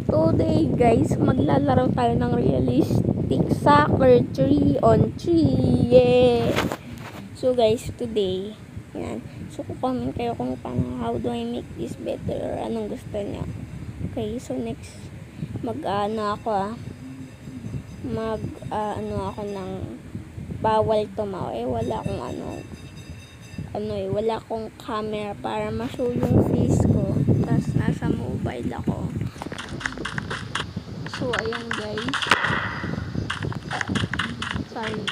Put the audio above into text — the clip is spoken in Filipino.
Today guys, maglalaro tayo ng realistic soccer 3 on 3. Yeah! So guys, today, yan. So comment kayo kung paano, how do I make this better or anong gusto niya. Okay, so next, ako ng bawal tumawa. Wala akong wala akong camera para ma-show yung face ko. Tapos nasa mobile ako. So, ayan guys. Sorry.